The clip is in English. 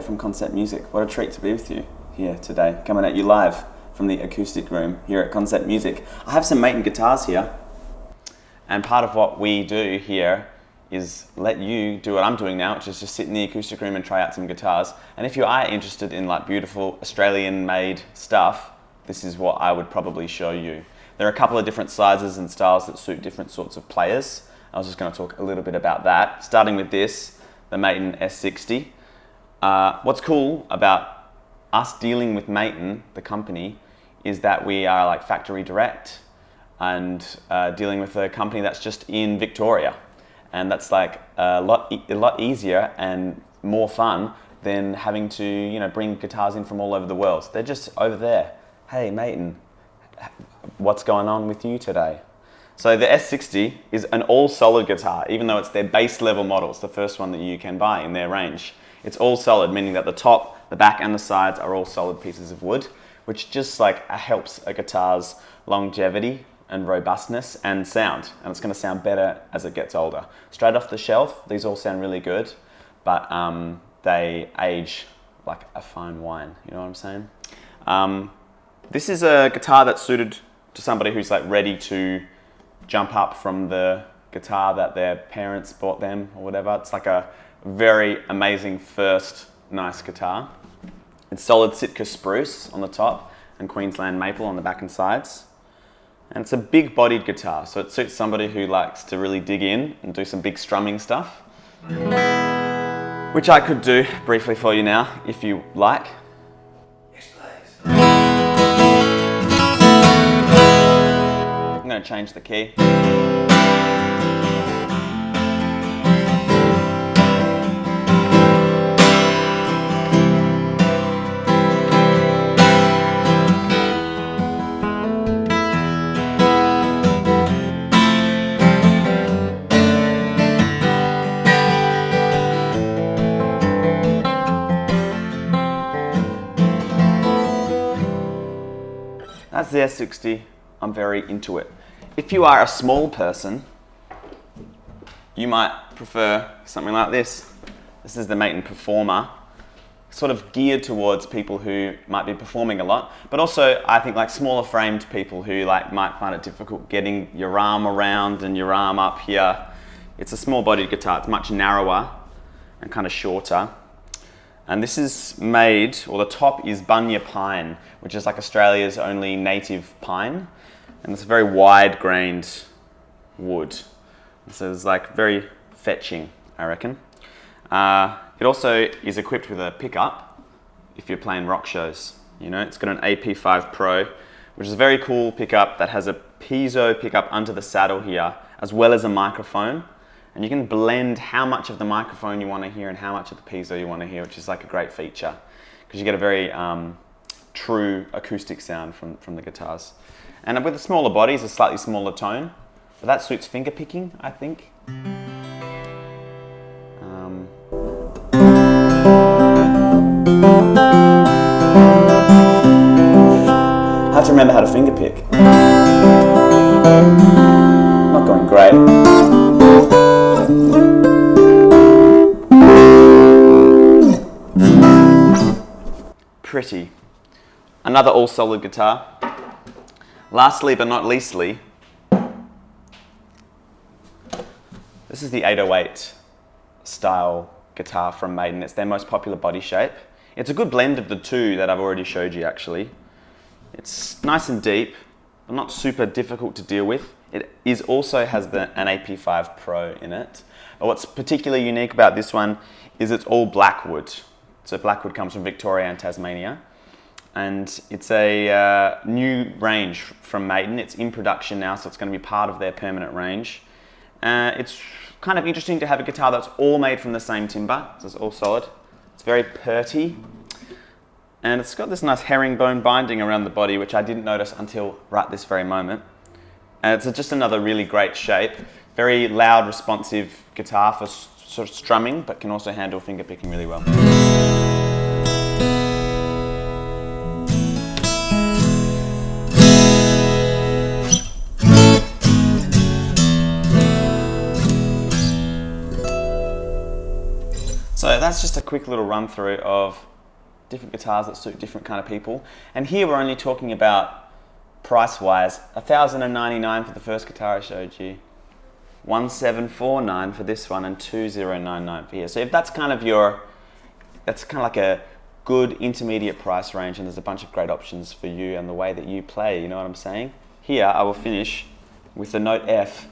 from Concept Music. What a treat to be with you here today, coming at you live from the acoustic room here at Concept Music. I have some Maton guitars here, and part of what we do here is let you do what I'm doing now, which is just sit in the acoustic room and try out some guitars. And if you are interested in like beautiful Australian-made stuff, this is what I would probably show you. There are a couple of different sizes and styles that suit different sorts of players. I was just going to talk a little bit about that, starting with this, the Maton S60. What's cool about us dealing with Maton, the company, is that we are like factory direct and dealing with a company that's just in Victoria. And that's like a lot easier and more fun than having to bring guitars in from all over the world. They're just over there. Hey Maton, what's going on with you today? So the S60 is an all solid guitar, even though it's their base level model. It's the first one that you can buy in their range. It's all solid, meaning that the top, the back and the sides are all solid pieces of wood, which just like helps a guitar's longevity and robustness and sound. And it's going to sound better as it gets older. Straight off the shelf, these all sound really good, but they age like a fine wine, you know what I'm saying? This is a guitar that's suited to somebody who's like ready to jump up from the guitar that their parents bought them or whatever. It's like a very amazing first nice guitar. It's solid Sitka spruce on the top and Queensland maple on the back and sides. And it's a big bodied guitar, so it suits somebody who likes to really dig in and do some big strumming stuff, which I could do briefly for you now if you like. Yes, please. I'm going to change the key. That's the S60. I'm very into it. If you are a small person, you might prefer something like this. This is the Maton Performer, sort of geared towards people who might be performing a lot, but also I think like smaller framed people who like might find it difficult getting your arm around and your arm up here. It's a small bodied guitar. It's much narrower and kind of shorter. And this is made, or the top is bunya pine, which is like Australia's only native pine. And it's a very wide-grained wood. So it's like very fetching, I reckon. It also is equipped with a pickup if you're playing rock shows. It's got an AP5 Pro, which is a very cool pickup that has a piezo pickup under the saddle here, as well as a microphone. And you can blend how much of the microphone you want to hear and how much of the piezo you want to hear, which is like a great feature because you get a very true acoustic sound from the guitars. And with the smaller body, it's a slightly smaller tone, but that suits finger picking, I think. I have to remember how to finger pick. Not going great. Pretty. Another all solid guitar. Lastly but not leastly, this is the 808 style guitar from Maton. It's their most popular body shape. It's a good blend of the two that I've already showed you actually. It's nice and deep, but not super difficult to deal with. It also has an AP5 Pro in it. But what's particularly unique about this one is it's all Blackwood. So Blackwood comes from Victoria and Tasmania. And it's a new range from Maton. It's in production now, so it's going to be part of their permanent range. It's kind of interesting to have a guitar that's all made from the same timber, so it's all solid. It's very purty. And it's got this nice herringbone binding around the body, which I didn't notice until right this very moment. And it's just another really great shape. Very loud, responsive guitar for sort of strumming, but can also handle finger picking really well. So that's just a quick little run through of different guitars that suit different kind of people. And here we're only talking about price-wise, $1,099 for the first guitar I showed you, $1,749 for this one, and $2,099 for here. So if that's kind of like a good intermediate price range, and there's a bunch of great options for you and the way that you play, you know what I'm saying? Here I will finish with the note F